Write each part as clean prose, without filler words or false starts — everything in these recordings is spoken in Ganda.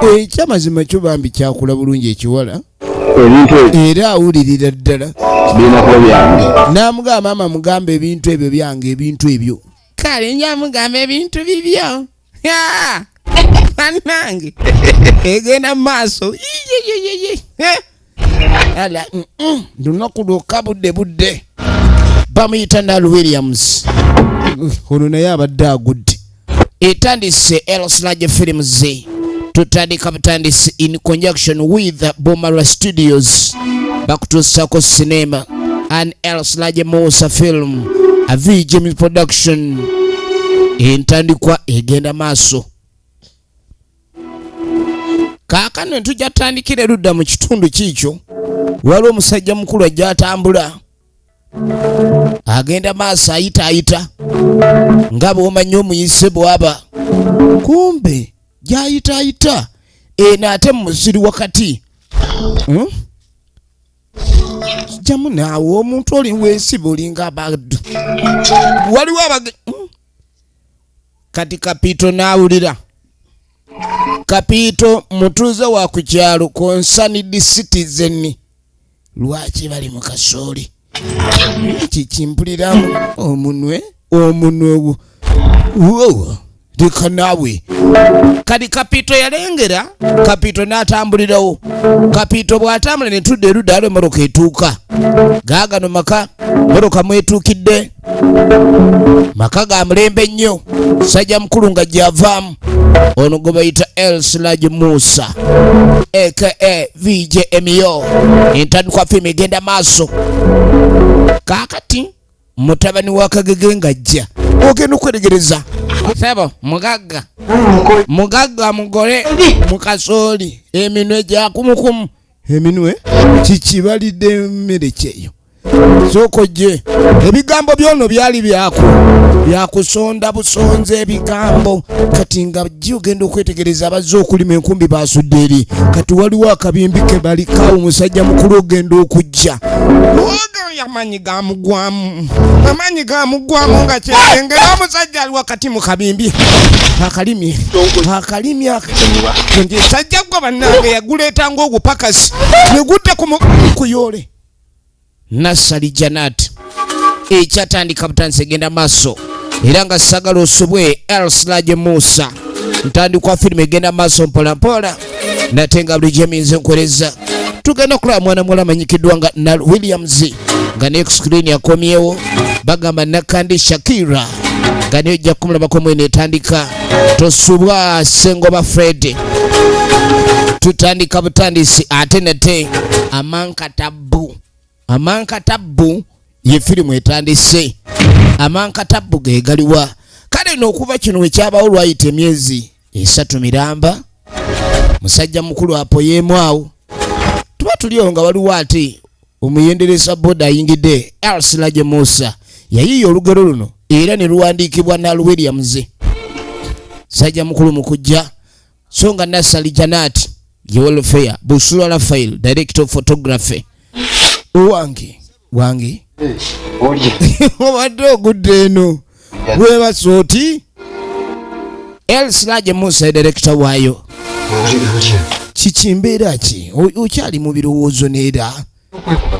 Ekyamazima kyo bambi kyakula bulungi ekiwala. Ebintu era awulirira ddala. Bina kuba byange. Namugamba mama mugamba ebintu ebyo byange ebintu ebyo. Kale nyamugamba ebintu bibyo. Nange. Egenda maaso. Ala lunaku lwokka budde. Bamuyita Nal Williams. Ono naye abadde agudde. Etandise Els Large Films tutandika butandisi in conjunction with Bomara Studios bakutusako cinema and Els Large Musa film a VGM production entandikwa egenda maaso. Kaakano tujja tandikira ludda mu kitundu kikyo waliwo omusajja mukulu ajja atambula agenda maaso ayita nga bw'omanyi omuyise bw'aba kumbe gyayita naate muziri wakati jamu naawe omuntu oli weesiba olinga abaddu waliwo kati Kapito n'awulira. Kapito mutuuze wa ku kyalo concerned citizen lwaki bali mu kasooli kikimpuliramu omunwe leka naawe kati Kapito yalengera. Kapito n'atambulirawo. Kapito bw'atambula ne tudde erudda alo emmotoka etuuka gaagano maka mmotoka mwetuukidde maka ga mulembe nnyo sajja mukulu nga gyavaamu ono gwe bayita Els Large Musa aka VJMO entandikwa fiimu egenda maaso. Kaakati mutabani wa Kagege ng'ajja ogenda okweregereza sebo mugagga mugole mu kasooli eminwe gyakumukumu eminwe kikibalidde emmere kyeyo sokojje ebigambo byono byali byakusonda busonze ebigambo kati nga jji ogenda okwetegereza abazze okulima enkumbi basudde eri kati waliwo akabimbi ke balikawo omusajja mukulu ogenda okujja amanyi gamugwamu nga kyengera omusajja ali wakati mu kabimbi akalimye sajja gwa bannange yaguleetanga ogupakasi negudde kuyole Nasali Janat ekyatandika butandisi egenda maaso era nga sagala osobwe Els Large Musa ntandikwa firimu egenda maaso mpolampola nate nga buli gyeminze nkoleza tugenda okulaba mwana muwala amanyikiddwa nga Nal Williams nga ne screen yakomyewo bagamba Nakandi Shakira nga niyo ejja kumulabako mwene etandika tosubwa Sengoba Fred tutandika butandisi ate nate Amankatabu ye firimu etandise. Amankatabu gegaliwa kale n'okuva kino wekyabawo lwayita emyezi 3 miramba musajja mukulu apo yeemwawo tuba tuliyo nga waliwo ate omuyendereza boda ayingidde Els Large Musa yayiiya olugero luno era ne luwandiikibwa Nal Williams sajja mukulu mu kujja so nga Nasali Janat ye welfare Busula Rafael director of photography wange obadde ogudde eno webasooti Els Large Musa director waayo kikimbeera ki okyali mu birowoozo neera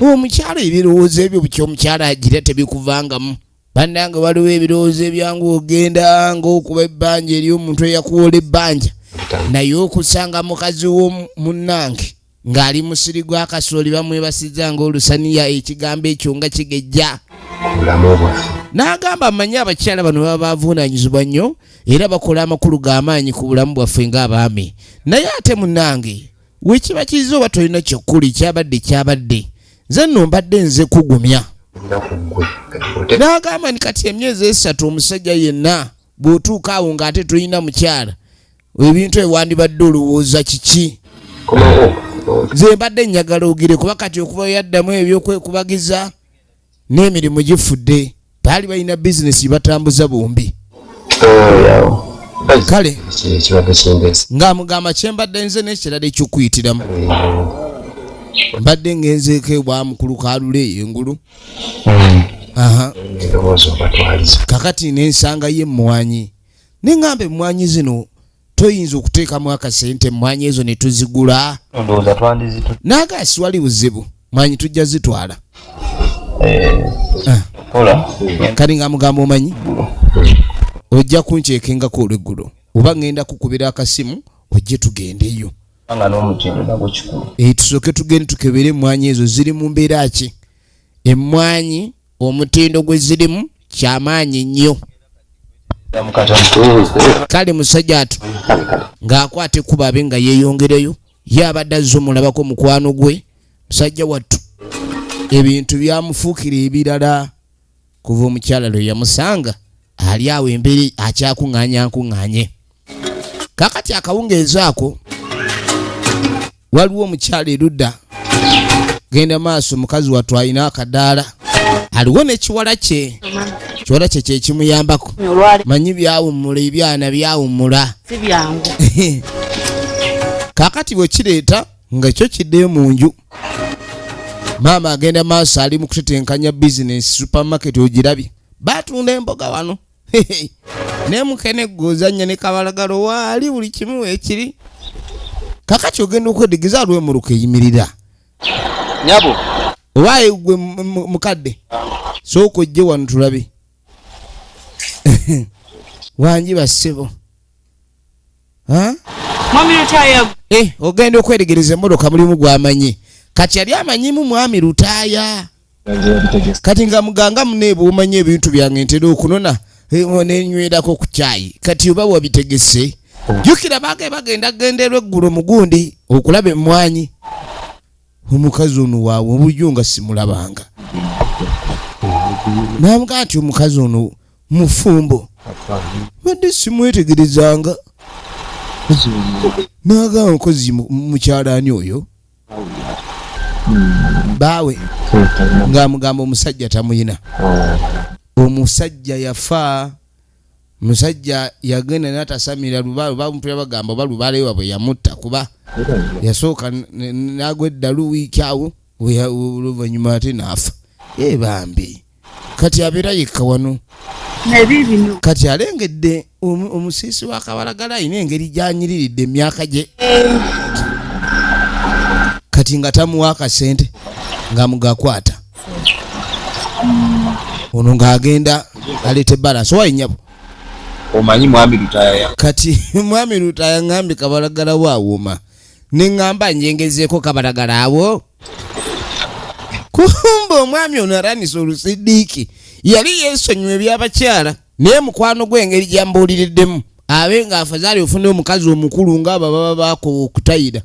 omukyala ebirowoozo ebyo bukyomukyala agira tebikuvangamu bannange waliwo ebirowoozo ebyangu ogenda ng'okuba ebbanja eri omuntu eyakuwola ebbanja naye okusanga mukazi w'omunnange ng'ali musiri gwa kasooli bamwebasiza ng'olusaniya ekigambo ekyo nga kigejja n'agamba amanyi abakyala bano baba bavunaanyizibwa nnyo era bakola amakulu g'amaanyi ku bulamu bwaffe ng'abaami naye ate munnange wekiba kiza oba tolina kyokkuli kyabadde nze nno mbadde nze kugumya n'agamba ni kati emyezi 3 omusajja yenna bw'otuuka awo ng'ate tolina mukyala ebintu ewandibadde olowooza kiki nze mbadde njagala ogire kuba kati okuba yaddamu ebyokwekubagiza n'emirimu gifudde baali balina bizinesi batambuza bombi kale ng'amugamba kyembadde nze n'ekirala ekyokuyitiramu mbadde ngenzeeko ebwamukulu kalule engulu kakati nensanga ye emmwanyi neŋŋamba emmwanyi zino toyinza okuteekamu akasente mmwanyi ezo ne tuzigula ndowooza twandizitu naagasi wali buzibu mwanyi tujja zitwala kola kati nga mugamba omanyi ojja kunceekengako olweggulo oba ngenda kukubira akasimu ojje tugendeyo nga n'omutindo nagwo kikulu tusooke tugende tukebere emmwanyi ezo ziri mu mbeera ki emmwanyi omutindo gwe zirimu kyamaanyi nnyo kale musajja atu ng'akwata ekkuba abe nga yeeyongereyo ye abadde azze omulabako mukwano gwe musajja wattu ebintu byamufuukira ebirala kuva omukyala lwe yamusanga ali awo emberi akyakuŋŋaanye kakati akawungeezi ako waliwo omukyala erudda genda maaso mukazi wattu alina akadaala aliwo nekiwala kye kiwala kye kyekimuyambako manyi byawummula ebyana byawummula kakati bwe kireeta nga kyo kiddeyo mu nju maama agenda maaso ali mu kutetenkanya bizinesi supermarket ogirabye batunda emboga wano nemukene gozanya ne kabalagalo waali buli kimu weekiri kakati ogenda okwedigeza alwemuluka eyimirira nyabo owaaye gwe mukadde sooka ojje wano tulabe wangi bassebo ogenda okweregereza emmotoka mulimu gwamanyi kati yali amanyimu mwami Lutaaya kati nga muganga muneeba omanyi ebintu byange ntera okunona nenywerako ku kyayi kati oba wabitegese jjukira bagenda genderwa eggulo mugundi okulaba emmwanyi omukazi ono waawe obujjo nga simulabanga namugaa nti omukazi ono mufumbo badde simwetegerezanga naagamba mukozi mukyalaani oyo baawe ng'amugamba omusajja tamuyina omusajja yafa musajja yagenda n'atasamira lubaale bamupira bagamba oba lubaale wabwe yamutta kuba yasooka n'agwa eddalu wiiki awo oluvannyuma ate n'afa bambi kati abeera yekka wano kati alengedde omusiisi wa kabalagala alina engeri gy'anyiriridde emyaka gye kati nga tamuwa akasente ng'amugakwata ono ng'agenda aleeta balance owa ennyabo omanyi mwami Lutaaya kati mwami Lutaaya ngambye kabalagala waawoma ne ngamba njengezeeko kabalagala awo kumba omwami ono aranisa olusidiiki yali yeesonyiwa ebyabakyala naye mukwano gw'engeri gyambuuliriddemu abe ng'afazaali ofune omukazi omukulu ng'abo baba baako okutayira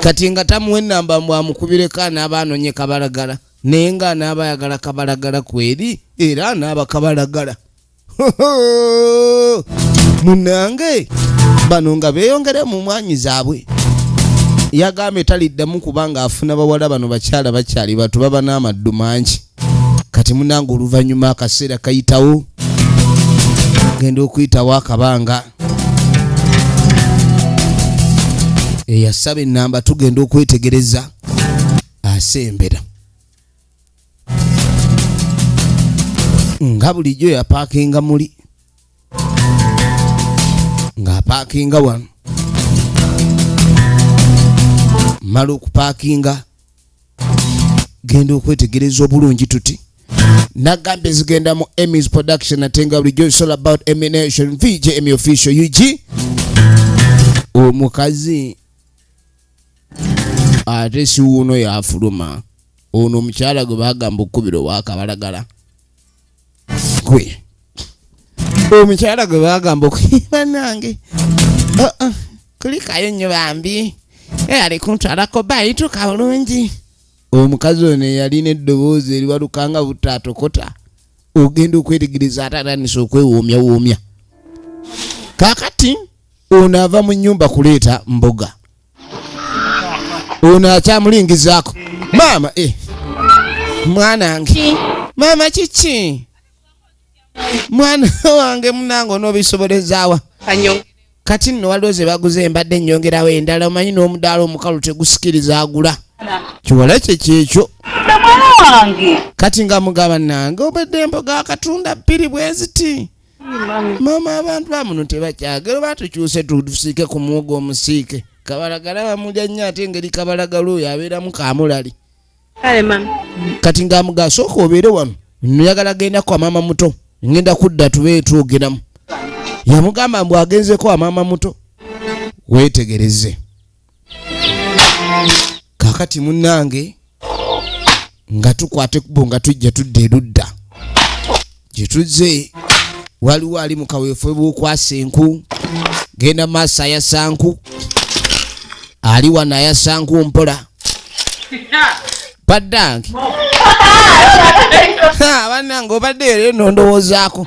kati nga tamuwa ennamba mbwamukubireko anaaba anonye kabalagala naye nga anaaba ayagala kabalagala kweri era anaaba kabalagala munange bano nga beeyongere mu mwanyi zaabwe yagambye taliddamu kubanga afuna bawala bano bakyala bakyali batu baba n'amaddu mangi kati munange oluvannyuma akaseera kayitawo genda okuyitawo akabanga eyasaba ennamba tugenda okwetegereza asembera nga bulijjo yapaakinga muli ng'apaakinga wano mala okupaakinga genda okwetegereza obulungi tuti nagambe zigenda mu Emmys production ate nga bulijjo it's all about emination VJ Emmy official UG omukazi ate si wuuno yafuluma ono omukyala gwe bagamba okukubira owakabalagala gwe omukyala gwe bagamba okuyiba nange kulikayo nnyo bambi ali kuntwalako bayituka bulungi omukazi ono yalina eddoboozi eriwalukanga butaatokota ogenda okwetegereza atatanisa okwewoomyawoomya kakati ono ava mu nnyumba kuleeta mboga ono akyamulingizaako maama mwanange maama kiki mwana wange munange onoobisobolezaawa kati nno waliwo ze baguze embadde ennyongerawo endala omanyi n'omudaala omukalu tegusikiriza agula kiwala kye kyekyo kati nga mugaba nange obadde emboga akatunda bbiri bwe ziti Mama abantu bamuno tebakyagala batukyuse tusiike ku muwogo omusiike kabalagala bamulya nnyo ate engeri kabalagala oyo abeeramu kamulali kale mami kati ng'amuga sooka obeere wano njagala genda kwa maama muto ngenda kudda tubeere twogeramu yamugamba mbu agenzeko wa maama muto weetegereze kakati munnange nga tukwate kubo nga tujja tudda erudda gye tuzze waliwo ali mu kaweefube bw'okwasa enku genda maaso ayasa nku ali wano ayasa nku mpola baddange bannange obadde ero no ndowoozaako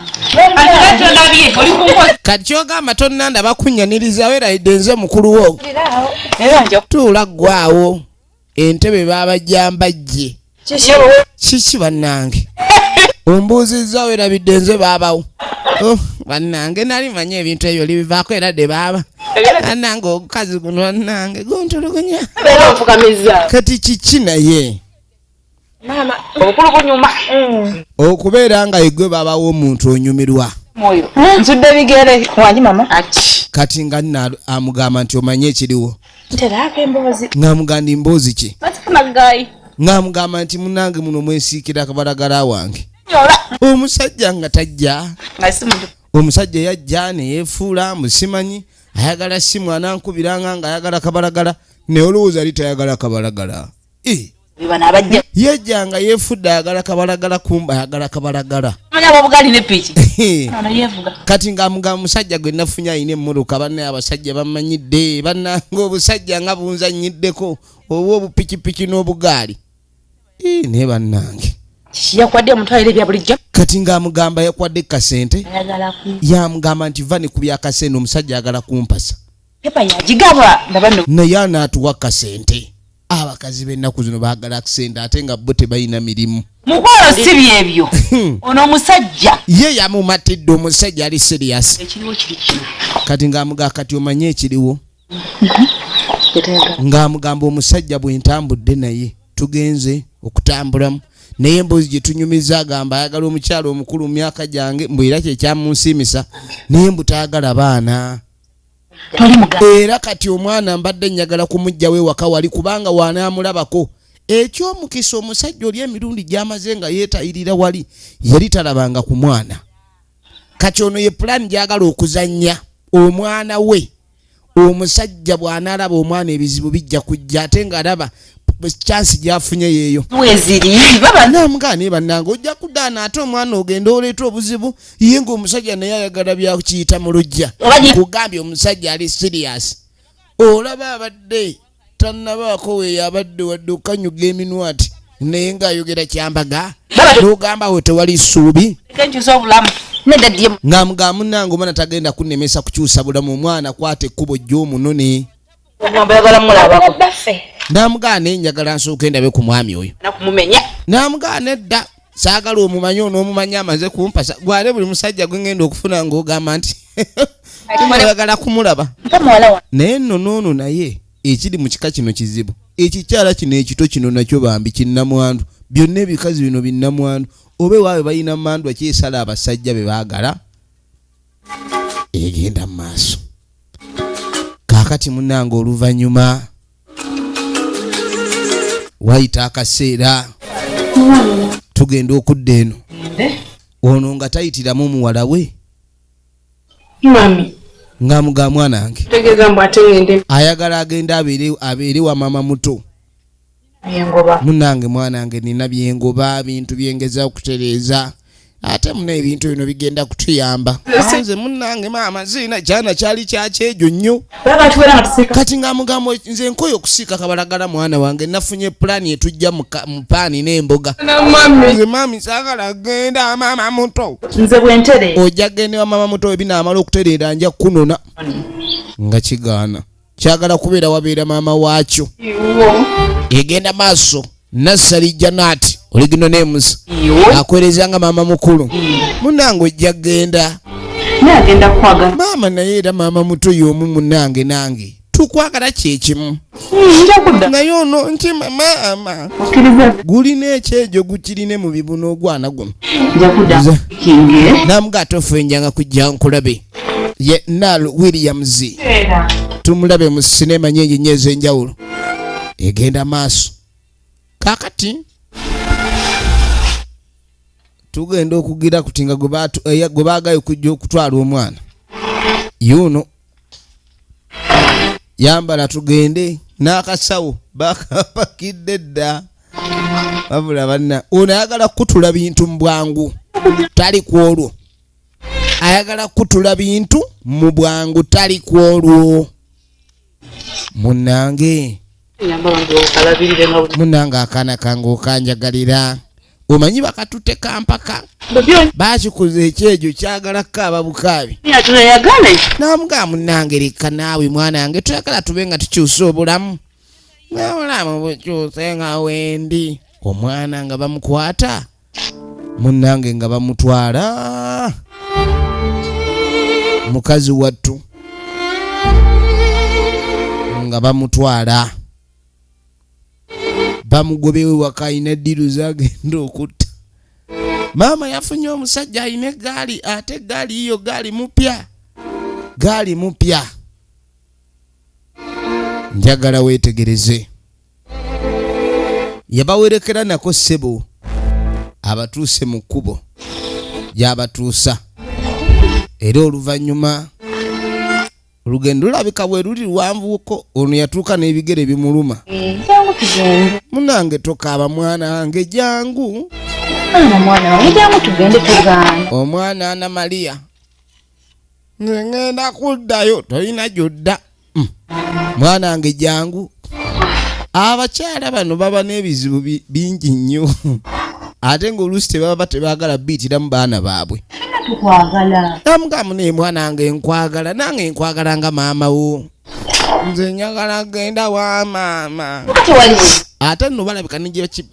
kati kyogamba tonnanda bakunyaniriza weerayidde nze mukulu wo tuula ggwawo entebe baabajjambajje kiki bannange ombuuzizza weerabidde nze baabawo bannange nali manye ebintu ebyo libivaako era de baaba bannange omukazi guno bannange guntulugunya kati kiki naye obukulu bunyuma okubeera nga yegwe babawo omuntu onyumirwa nsudde bigere wangi mama kati nga nna amugamba nti omanye ekiriwo nteraako emboozi ng'amugamba mboozi ki basifuna gayi ng'amugamba nti munange muno mwesiikira akabalagala wange nyola omusajja nga tajja nga si muntu omusajja yajja ne yeefuula musimanyi ayagala si mwana ankubiranga nga ayagala kabalagala ne olowooza ali tayagala kabalagala bibana abajja yajja nga yeefudde ayagala kabalagala kumba ayagala kabalagala manya bobugali ne piki ana yevuga kati ng'amugamba musajja gwe nafunye ayina emmotoka banne abasajja bamanyidde bannange obusajja nga bunzanyiddeko oba obupikipiki n'obugaali naye bannange yakwadde omutwalire ebya bulijjo kati ng'amugamba yakwadde kasente ayagala ku yamugamba nti va ne ku byakasente omusajja ayagala kumpasa pepa yagigaba ndabano naye anaatuwa kasente abakazi b'ennaku zino baagala kasente ate nga bo tebalina mirimu mukwalo si byebyo ono omusajja ye yamumatidde omusajja ali serious ekiriwo kiri kino kati ng'amugamba kati omanye ekiriwo ng'amugamba omusajja bwe ntambudde naye tugenze okutambulamu naye emboozi gye tunyumiza agamba ayagala omukyalo omukulu mu myaka gyange mbu era kyekyamunsiimisa naye mbu tayagala baana era kati omwana mbadde njagala kumugjawo ewaka wali kubanga waanaamulabako ekyomukisa omusajja oli emirundi gy'amaze nga yeetayirira wali yali talabanga ku mwana kati ono ye pulaani gyagala okuzannya omwana we omusajja bw'anaalaba omwana ebizibu bijja kujja ate ng'alaba chansi gyafunye yeeyo weziri baba namugane bannange ojja kuddaana ate omwana ogenda oleeta obuzibu ye ng'omusajja naye ayagala byakiyita mu lujja kugambye omusajja ali serious olaba abadde tannabaako weeyo abadde wadde okanyuga eminwa ati naye ng'ayogera kyambaga n'ogamba we tewali ssuubi kenkyusa obulamu nedaddiye ng'amugamba munnange omwana tagenda kunnemesa kukyusa bulamu omwana kwata ekkubo gy'omunone oyagala mulabako baffe namugana enjagala nsooka endabe ku mwami oyo nakumumenya namugana edda saagala omumanyi onoomumanya amaze kumpasa gwale buli musajja gwe ngenda okufuna ng'ogamba nti oyagala kumulaba naye nno noono naye ekiri mu kika kino kizibu ekikyala kino ekito kino nakyo bambi kinnamwandu byonna ebikazi bino binnamwandu oba ewaabwe balina mandwa kyesala abasajja be baagala egenda mu maaso kaakati munnange oluvannyuma wayita akaseera tugenda okudda eno ono nga tayitiramu muwala we mami ng'amugamba mwanange tegeeza mbu ate ngende ayagala agenda abeere wa maama muto byengoba munnange mwanange nina byengoba bintu byengeza okutereeza ate muna ebintu bino bigenda kutuyamba nze munnange maama ziina kyana kyali kyakyejo nnyo kati ng'amugambo nze nkoyo okusiika kabalagala mwana wange nafunye pulaani etujja mu paani n'emboga nze maami saagala genda maama muto nze bwentere ojja gende wa maama muto ebinaamala okutereera nja kunona nga kigaana kyagala kubeera wabeera maama waakyo egenda maaso Nassali Janati oligino names akwerezanga maama mukulu munange ojja genda nagenda kwaga maama naye era maama muto y'omu munange nange tukwagala kyekimu naye ono nti maama gulina ekyejo gukirine mu bibuno ogwana guno namuga tofenjanga kujja nkulabe ye Nal Williams tumulabe mu sinema nyingi nnyo ez'enjawulo egenda maaso kakati tugenda okugira kutinga gwe baagayo okujja okutwala omwana yuno yambala tugende n'akasawo bakapakidde dda wabula banna ono ayagala kutula bintu mu bwangu tali ku olwo ayagala kutula bintu mu bwangu tali ku olwo munnange akaana kange okanjagalira omanyi bakatute kampaka bakikuza ekyejo kyagala kaaba bukaabi namuga munnange leka naawe mwana wange tuyagala tube nga tukyusa obulamu obulamu bukyuse nga wendi omwana nga bamukwata munnange nga bamutwala mukazi wattu nga bamutwala bamugobewe waka ayina eddiru zagenda okutta maama yafunye omusajja ayina eggaali ate eggaali iyo gaali mupya njagala weetegereze yabawerekera nako ssebo abatuuse mu kkubo gy'abatuusa era oluvannyuma olugendo lulabika bwe luli lwanvuuko ono yatuuka n'ebigere bimuluma munange tokaaba mwana wange jangu omwana Ana Maria nze ngenda kuddayo tolina gyodda mwana wange jangu abakyala bano baba n'ebizibu bingi nnyo ate ng'oluusi tebaba tebaagala biitiramu baana baabwe namugamu naye mwana wange nkwagala nange nkwagala nga maama wo nze njagala genda wa maama ate nno balabika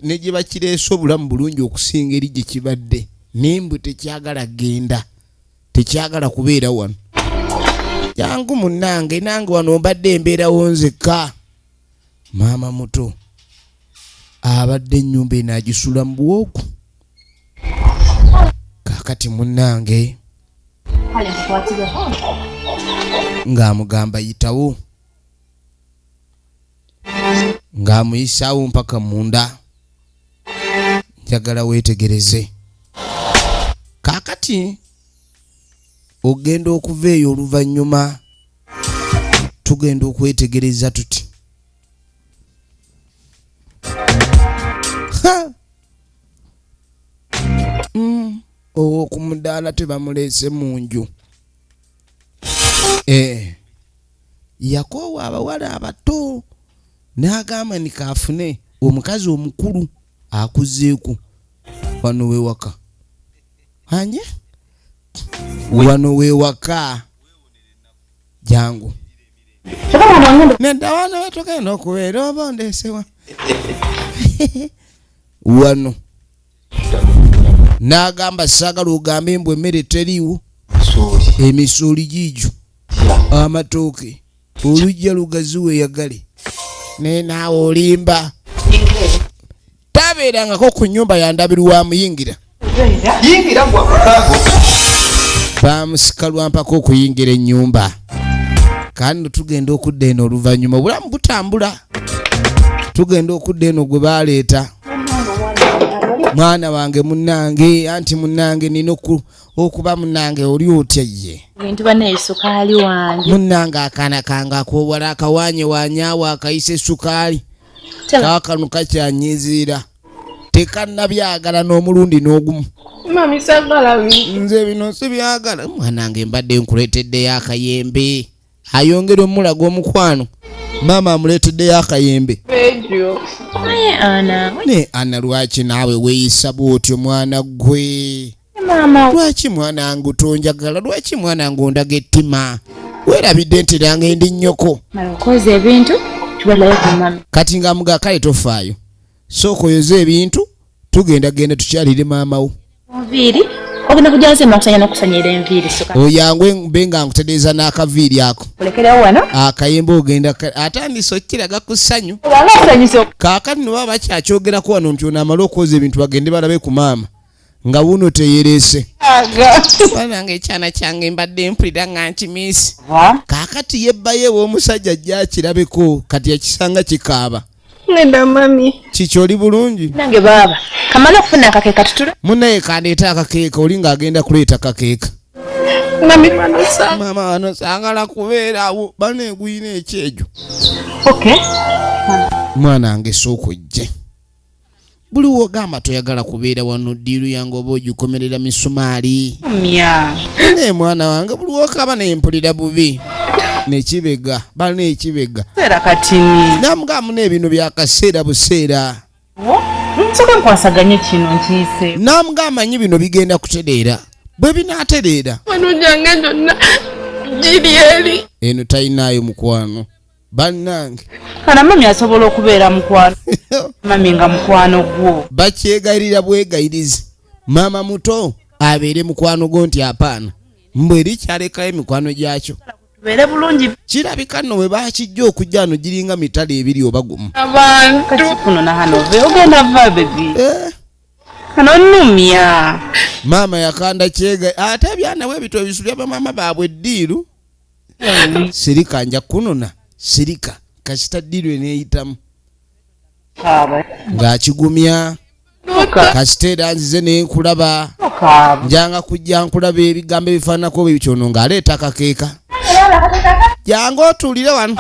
ne gye bakireese obulamu bulungi okusinga eri gye kibadde nimbu tekyagala genda tekyagala kubeera wano jangu munnange nange wano mbadde embeerawo nzekka maama muto abadde ennyumba eno agisula mu buwooku kakati munnange ng'amugamba yitawo ng'amuyisaawo mpaka munda njagala weetegereze kakati ogenda okuva eyo oluvannyuma tugenda okwetegereza tuti ku mudaala tebamuleese mu nju yakoowa abawala abato n'agamba nikaafune omukazi omukulu akuzeeku wano wewaka anye wano wewaka jangu nedda wano wetugenda okubeera oba ondeesewa wano n'agamba saagala ogambe mbwe emmere teriiwo emisooli giijo amatooke olujja lugazi weeyagale naye naawe olimba tabeerangako ku nnyumba yandabirwamu yingira bamusika lwampaka okuyingira ennyumba kandi tugenda okudda eno oluvannyuma obulamu butambula tugenda okudda eno gwe baaleeta mwana wange munnange anti munnange nina okuba munnange oli otya ye bintu bane sukaali wange munnange akaana kange akowala akawanye wanyaawo akayise sukaali kaakano kakyanyiziira tekannabyagala n'omulundi n'ogumu mami sagala nze bino sibyagala mwanange mbadde nkuleeteddeyo akayembe ayongera omulaga omukwano maama amuleeteddeyo akayembe naye Ana lwaki naawe weeyisa bw'otyo mwana gwe lwaki mwana wange otonjagala lwaki mwana wange ondaga ettima weerabidde nti nange ndi nnyoko okoze ebintu tubalayo ku mami kati ng'amuga kale tofaayo sooka oyoze ebintu tugenda tukyalire maama wo oviiri ogenda kujanze makusanya nokusanyira enviiri soka oyangwe mbenga nkutereeza n'akaviiri ako olekerewo wano akayembe ogenda atandise okiraga ku ssanyu obanga osanyusa kaakati no baba bakyakyogerako wano nti ono amale okwoza ebintu bagende balabe ku maama nga wuno teyereese banange ekyana kyange mbadde mpulira nga nkimiisi kaakati yebbayo ew'omusajja ajja akirabeko kati yakisanga kikaaba nedda mami kiki oli bulungi nange baaba kamala okufuna akakeeka tutule munaye kandeeta akakeeka oli ng'agenda kuleeta kakeeka mami manosa maama wano saagala kubeerawo baneeguyina ekyejo okay mwana wange sooka ojje buli wogamba toyagala kubeera wano ddiiru yange oba ogikomerera misumaali mya naye mwana wange buli wokaba nempulira bubi nekibega balina ekibega seera katini namugamu n'ebino byakaseera buseera nsoka nkwasaganye kino nkiise namugamba nyi bino bigenda kutereera bwe binaatereera wano gyange gyonna giri eri eno talinaayo mukwano bannange kana mami asobola okubeera mukwano mami nga mukwano gwo bakyegayirira bwegayirizi maama muto abeere mukwano gwo nti apaana mbwe erikyalekayo emikwano gyakyo tubeere bulungi kirabika nno bwe bakijja okujja wano giringa mitala ebiri oba gumu abantu kati kuno nahano ove ogenda va bebi kano nnumya maama yakanda kyega ate byanawe ebito ebisulya bamaama baabwe eddiiru sirika nja kunona sirika kasita ddiiru eneeyitamu ng'akigumya kasita era nzize nenkulaba njanga kujja nkulaba ebigambo ebifaananako bwe kyono ng'aleeta akakeeka jangu otuulire wano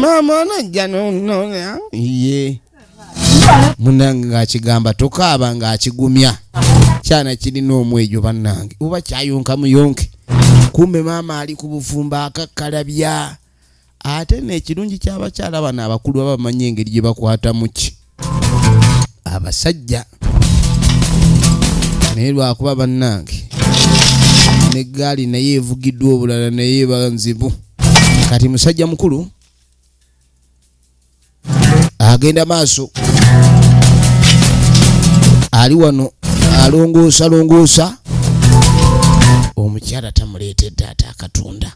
maama onajja nonona ye munange ng'akigamba tokaaba ng'akigumya kyana kirina omwejo bannange oba kyayonka muyonke kumbe maama ali ku bufumba akakkalabya ate n'ekirungi ky'abakyala bano abakulu baba bamanyi engeri gye bakwatamu ki abasajja naye lwakuba bannange n'eggaali naye evugiddwa obulala naye eba nzibu kati musajja mukulu agenda maaso ali wano alongoosa omukyala tamuleetedde ate akatunda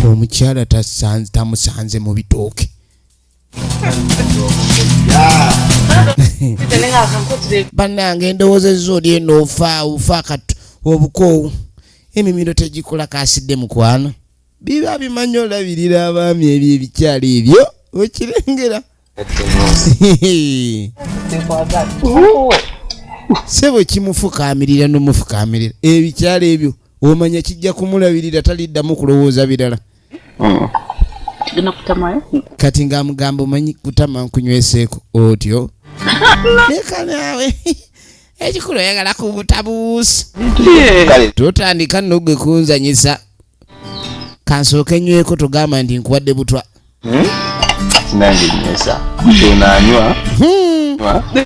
omukyala tamusanze mu bitooke bannange endowoozezza oli eno ofa obukoowu emimiro tegikola kasidde mukwano biba bimanyi olabirira abaami ebyo ebikyala ebyo okirengera sebo kimufukaamirira n'omufukaamirira ebikyala ebyo omanya kijja kumulabirira taliddamu kulowooza birala kati ng'amugamba omanyi kutama nkunyweseeko otyo leka naawe ekikulu oyagala ku butabuusi totandika nno gwe kunzanyisa kansooke nyweko togamba nti nkuwadde butwa nange nywesa onanywa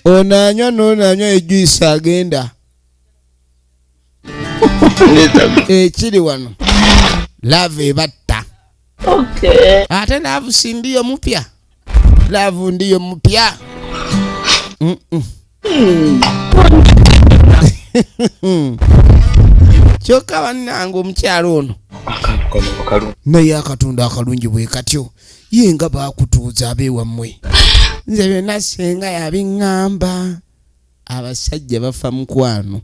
onanywa n'onanywa ejuyisi agenda ekiri wano laavu ebatta ate laavu si ndiyo mupya laavu ndiyo mupya kyokka bannange omukyalo ono naye akatunda akalungi bwe katyo ye nga bakutuuza abeewammwe nze byonna senga yabiŋŋamba abasajja bafa mukwano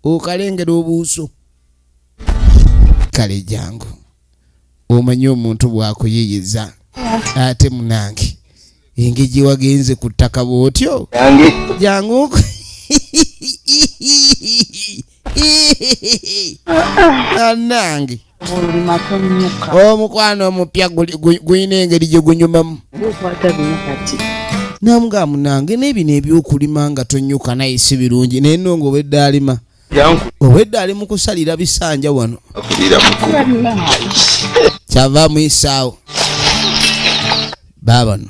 okalengera obuuso kale jangu omanyi omuntu bw'akuyeeyeza ate munange engeri gye wagenze ku ttaka bw'otyo jangu anange omukwano omupya gulina engeri gye gunyumamu namuga munange n'ebino ebyokulima nga tonnyuka naye si birungi naye nno ng'obwedde alima obwedde ali mu kusalira bisanja wano kyava mu isaawo baabano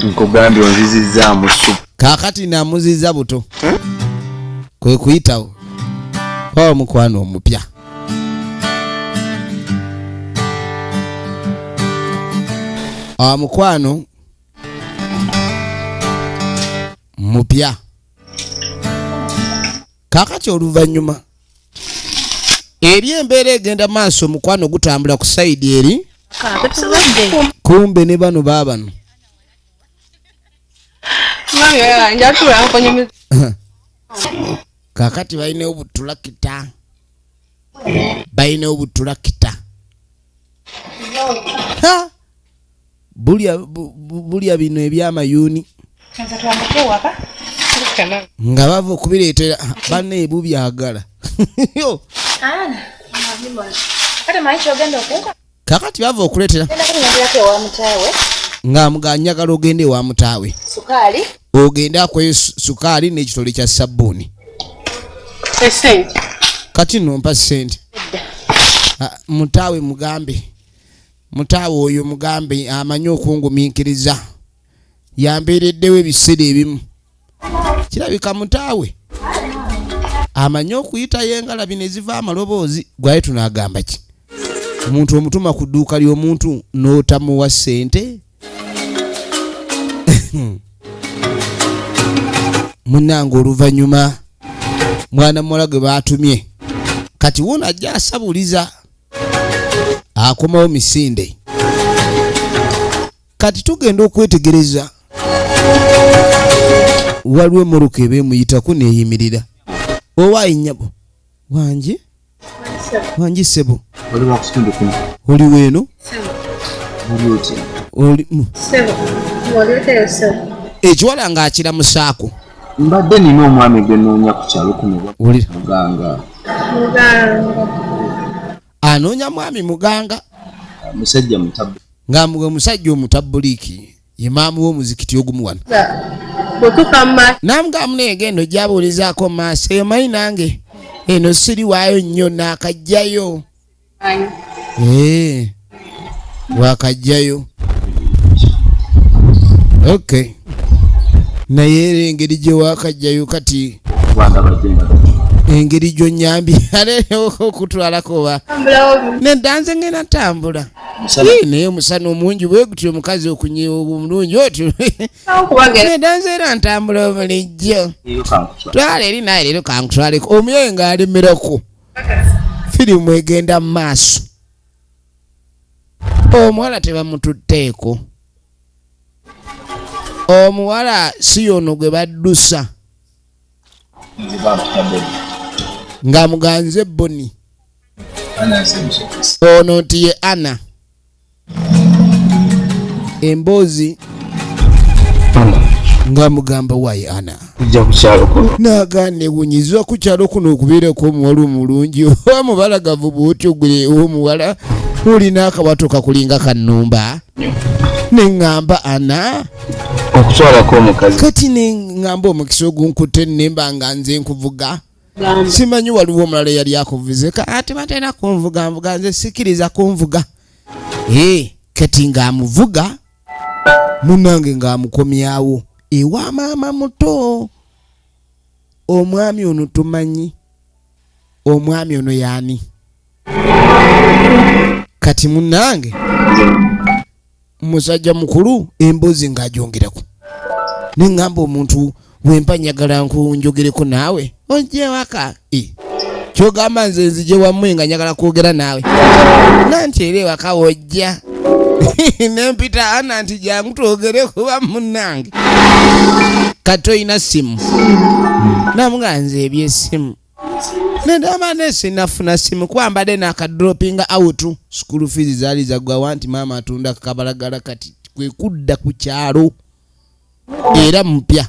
nkugambye onzizizaamu supu kaakati namuziza buto kwe kuyitawo oba mukwano omupya mukwano mupya. Kakati oluvannyuma eri embeera egenda maaso mukwano gutambula ku sayidi eri kumbe ne bano baabano kakati balina obutulakita bulya bino ebyamayuuni nga bava okubireetera banne ebubyagala kakati bava okuleetera nga muganyagala ogende ewa mutaawe ogende akweyo sukaali n'ekitole kya sabbuuni kati nompa sente mutaawe oyo mugambe amanyi okungumiikiriza yambeereddewo ebiseera ebimu kirabika mutaawe amanyi okuyita yengala bino eziva amaloboozi gwaye tunagamba ki omuntu omutuma ku dduuka ly'omuntu n'otamuwa ssente munnange oluvannyuma mwana muwala gwe baatumye kati wona ajja asabuliza akomawo misinde kati tugenda okwetegereza waliwo emmoroka ebeemuyitako neeyimirira owaayi nnyabo wangi sebo oli weeno ekiwala ng'akiramusaako mbadde nina omwami gwe noonya ku kyalo kuno muganga anoonya mwami muganga musajja mutabbu nga musajja omutabuliiki ye maamu w'omuzikiti ogumu wano namugamu neegendo gyabuulizaako maaso eyo mayi nange eno siri waayo nnyo naakajjayo wakajjayo okay naye era engeri gye wakajjayo kati engeri gy'onnyambi okutwalako oba nedanze ngena tambula naye omusana omungi bwe gutyo omukazi omulungi otyo nedanze era ntambula bulijjo twala eri naye leero kankutwaleko omuyoyo ng'alemerako firimu egenda mu maaso omuwala tebamututteeko omuwala si yono gwe baddusa nga muganze Boni ono nti ye Ana emboozi nga mugamba waayi Ana naagane wunyizibwa ku kyalo kuno okubeerako omuwala omulungi omubalagavu bwotyo gwe omuwala olina akabato kakulinga kannumba neŋŋamba Ana okutwalako omukazi kati neŋŋamba omukisa ogunkutte nemba nga nze nkuvuga simanyi waliwo omulala yali akuvuze ate batera kunvuga nvuga nze sikiriza kunvuga kati ng'amuvuga munnange ng'amukomyawo ewa maama muto omwami ono tumanyi omwami ono yaani kati munnange musajja mukulu emboozi ng'agyongerako neŋŋamba omuntu wempa njagala nkunjogereko naawe ojje waka kyogamba nze nzije wammwe nga njagala kwogera naawe nanti era ewaka wojja nempita Ana nti jangu twogere kuba munnange kati oyina simu namuga nze ebyesimu nedama nesinafuna simu kwambadde nakadropinga out school fees zaali zaggwawa nti maama atunda kabalagala kati kwe kudda ku kyalo era mupya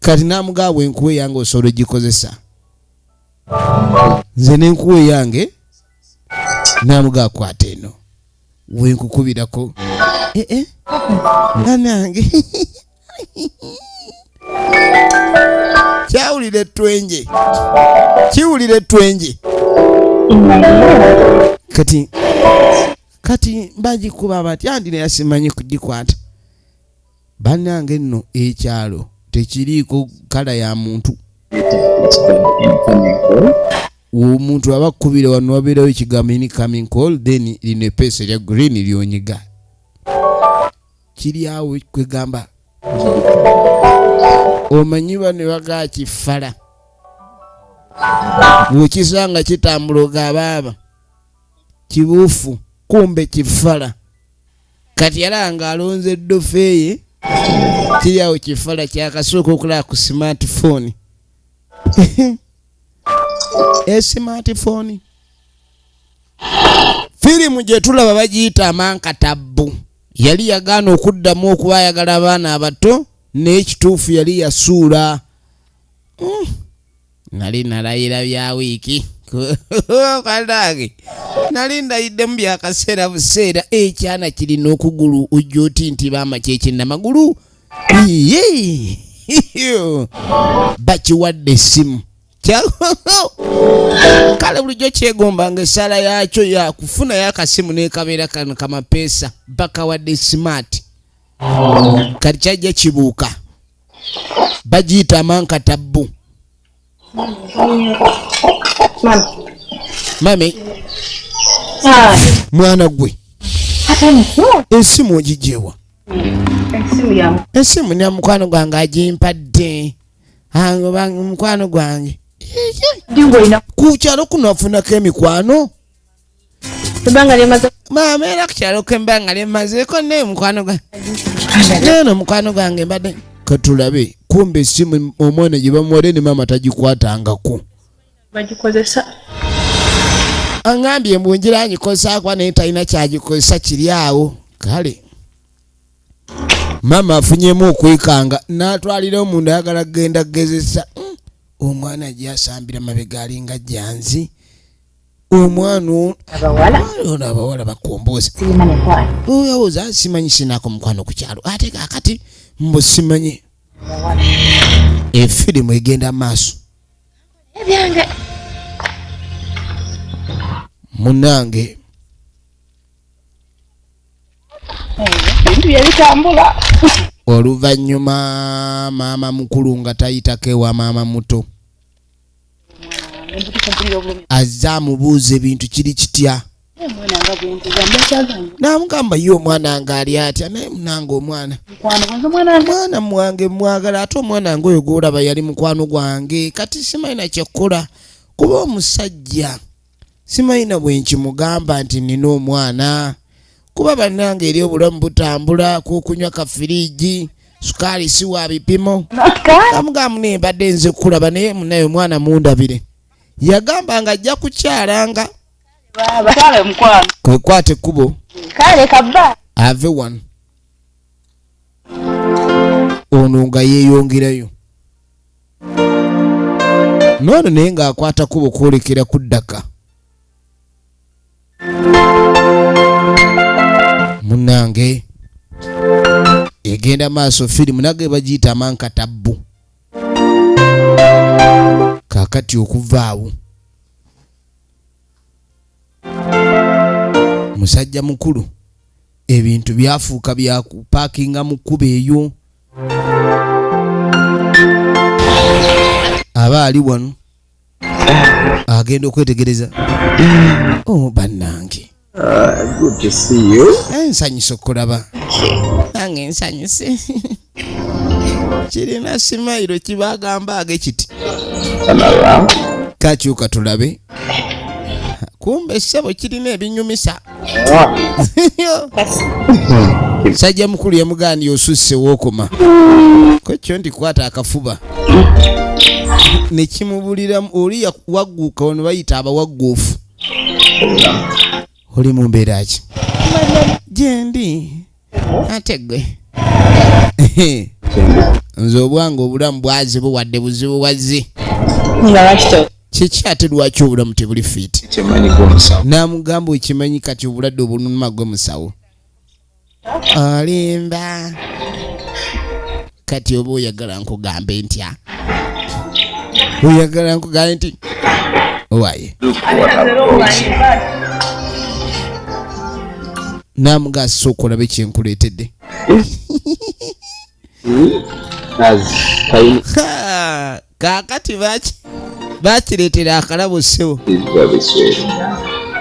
kati namugaa bwenkuwe yange osobola gikozesa nze nenkuwe yange namugaa kwata eno wenkukubirako nange kyawulire twenje kiwulire twenje kati mbagikuba bati andi naye simanyi kugikwata bannange nno ekyalo tekiriiko kala ya muntu omuntu aba akkubire wano wabeerawo ekigambo incoming call then lino epeesa erya green lyonyiga kiri awo kwegamba omanyiba ne baga kifala bwekisanga kitambuloga abaaba kibuufu kumbe kifala kati yalanga alonze eddofeeye kiri awo kifala kyakasooka okulaba ku smartphone smartphone firimu gye tulaba bagiyita Amankatabu yali yagaana okuddamu okuba ayagala abaana abato n'ekituufu yali yasuula nali nalayira bya wiiki kalage nali ndayiddemu byakaseera buseera ekyana kirina okugulu ojja oti nti baama kyekinnamagulu bakiwadde essimu kale bulijjo kyegombanga essaala yakyo yakufunayo akasimu n'ekabeera kano kamapeesa bakawadde smart kati kyajja kibuuka bagiyita Amankatabu. Mami mwana gwe esimu ogijewa esimu ya mukwano gwange agimpadde mukwano gwange kukyalo kuno afunako emikwano maama era kukyalo kembanga lyemazeeko naye mukwano gwange neno mukwano gwange mbadde katulabe kumbe esimu omwana gye bamuwadde ne maama tagikwatangako bagikozesa angambye mbunjira anyikozesa kwa naye talina kyagikozesa kiri awo kale maama afunyemu okwekanga n'atwalira omuntu ayagala kugenda kugezesa omwana gyasambira mabega alinga janzi omwana abawala bakomboza oyawuza simanyi sinako mukwano ku kyalo ate kakati mbo simanyi efirimu egenda maaso munange ebintu byebitambula oluvannyuma maama mukulu nga tayitako ewa maama muto azze amubuuza ebintu kiri kitya namugamba ye omwana nga ali atya naye munange omwana mwange mwagala ate omwana nga oyo gwolaba yali mukwano gwange kati simalina kyekkola kuba omusajja simalina bwenkimugamba nti nina omwana kuba bannange eri obulamu butambula kukunywa kafiriji sukaali si wa bipimo amugamba naye mbadde nze kulaba naye munaye omwana mundabire yagamba nga ajja kukyalanga kwekwata ekkubo ave wano ono nga yeeyongerayo noono naye ng'akwata kubo kwolekera ku ddaka munange egenda maaso firimu nage bagiyita Amankatabu kakati okuvaawo musajja mukulu ebintu byafuuka byakupakinga mu kkubo eyo aba ali wano agenda okwetegereza bannange Good to see you. ensanyusa okulaba nange ensanyuse kirina simayiro kibagamba age kiti kakyuka tulabe kumbe ssebo kirina ebinyumisa sajja mukulu yamugambye osusse wookoma kwekyo nti kwata akafuba nekimubuliramu oli wagguuka ono bayita abawagguufu oli mu mbeera ki gyendi ate gwe nze obwange obulamu bwaze buwadde buzibu wazze kiki ate lwaki obulamu tebuli fiiti namugamba ekimanyi kati obulwadde obuluma gwe musawo olimba kati oba oyagala nkugambe ntya oyagala nkugambe nti owaye namugasa okulabe kyenkuleetedde kakati bakireetera akalabo ssebo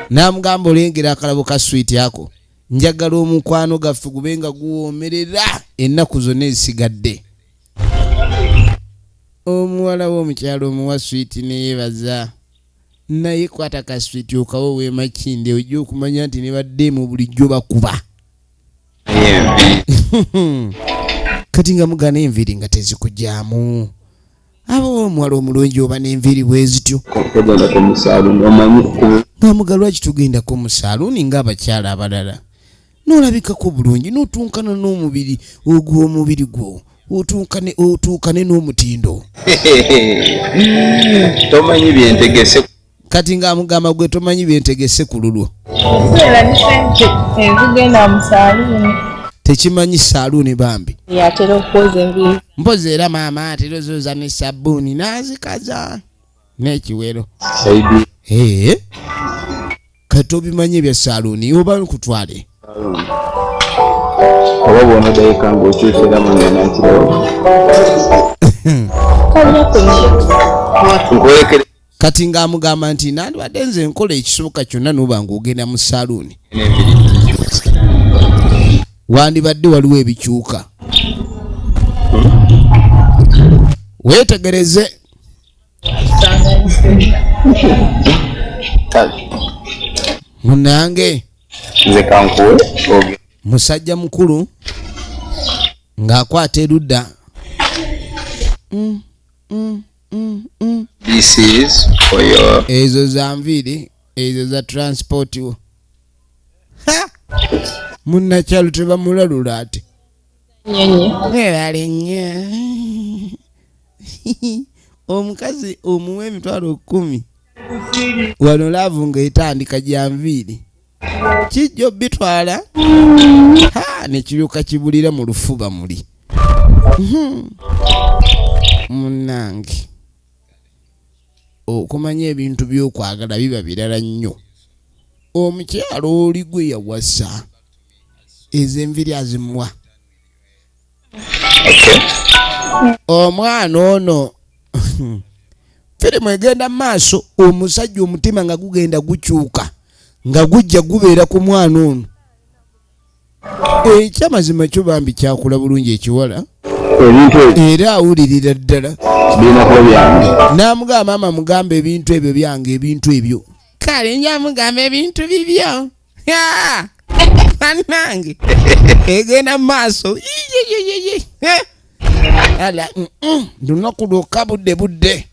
namugamba olengera akalabo ka switi ako njagala omukwano gaffe gubenga guwoomerera ennaku zonna ezisigadde omuwala w'omukyalo omuwa sweet neyebaza naye kwata ka sweet okawo weemakinde ojja okumanya nti ne badde mu bulijjo bakuba kati nga mugana enviiri nga tezikujjaamu aba omuwala omulungi oba n'enviiri bwe zityo nga muga lwaki tugendako mu saaluuni ng'abakyala abalala n'olabikako bulungi n'otunkana n'omubiri ogw'omubiri gwo otuukane n'omutindo tomanyi byentegese kati ng'amugamba gwe tomanyi byentegese ku lulwo tekimanyi saaluuni bambi yatera okwoza enviiri mpozi era maama atera ozooza ne sabbuuni n'azikaza n'ekiwero kati obimanyi ebya saaluuni oba nkutwale oba bwona dayika ng'okyusera mu ngenda nkirawo nkwekere kati ng'amugamba nti nandibadde nze nkola ekisoboka kyonna n'oba ng'ogenda mu saaluuni wandibadde waliwo ebikyuka weetegereze munange nze kankuwe musajja mukulu ng'akwata erudda this is for your ezo za nviiri ezo za transport wo munnakyalo tebamulalula ate ebale nnyo omukazi omuwa emitwalo 10 wano laavu ng'etandika gya nviiri kijjo bitwala nekiryoka kibulira mu lufuba muli munnange okumanya ebintu by'okwagala biba birala nnyo omukyalo oli gwe yawasa ezo enviiri azimuwa omwana ono firimu egenda maaso omusajja omutima nga gugenda gukyuka nga gujja gubeera ku mwana ono ekyamazima kyo bambi kyakula bulungi ekiwala era awulirira ddala n'amugamba maama mugamba ebintu ebyo byange ebintu ebyo kale nyamugamba ebintu bibyo nange egenda maaso ala lunaku lwokka budde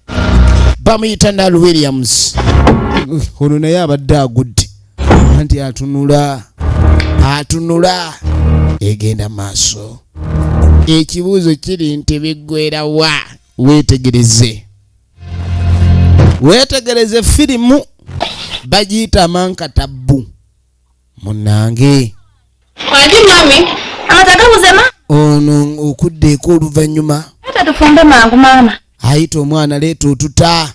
bamuyita Nal Williams ono naye abadde agudde anti atunula egenda maaso ekibuuzo kiri nti biggwera wa weetegereze firimu bagiyita Mankatabu munnange Kwadi mami, amataka muzema? Ono okuddeeko oluvannyuma. Ata tufumbe mangu mama. Ayita omwana leeta otuta.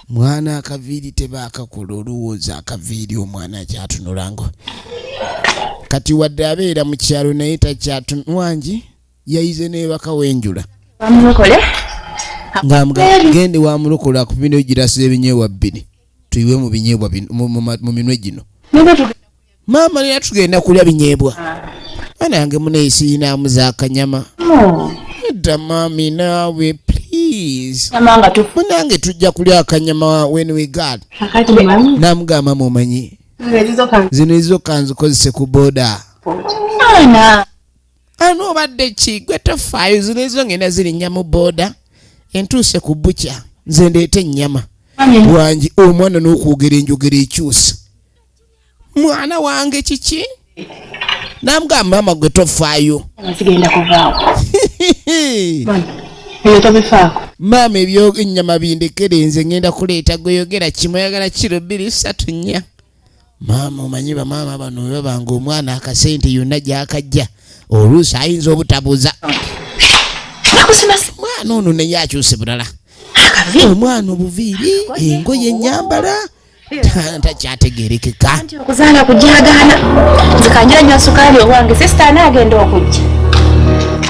Mwana akaviiri tebaakakola olowooza akaviiri omwana akyatunulanga. Kati wadde abeera mu kyalo naye takyatunwangi yayize n'ebaka w'enjula. Bamulokole? Gende wamulokola ku bino girasa ebinyeebwa 2. Tuyiwe mu binyeebwa mu minwe gino. Mama lya tugenda kulya binyeebwa. Anange muneesiina muzaakanyama. Edda mami naawe please. Namanga tufu. Munange tujja kulya akanyama when we got. Akati mami. Namugamba mumanyi. Zino izo kanzikozese ku boda. Ana. Ano badde ki gwe tofaayo zino izo ngenda ziri nnya mu boda. Entuuse ku bucha nze ndeete ennyama. Wangi omwana n'okwogera enjogera ekyusa. Mwana wange kiki? Namugamba mama gwe tofaayo. Zigenda kuvaawo. Eyo tobifaako. Mama ebyo ennyama bindekere nze ngenda kuleeta gweyogera kimu oyagala kiro 2 3 4. Mama omanyi bamaama bano babanga omwana akasente yonna gy'akajja oluusi ayinza obutabuza. Mwana ono naye akyuse bulala. Omwana obuviiri engoye ennyambala takyategeerekeka. Okuzaala kujagaana. Zikanjira nnyo sukaali owange sisita anaagenda okujja.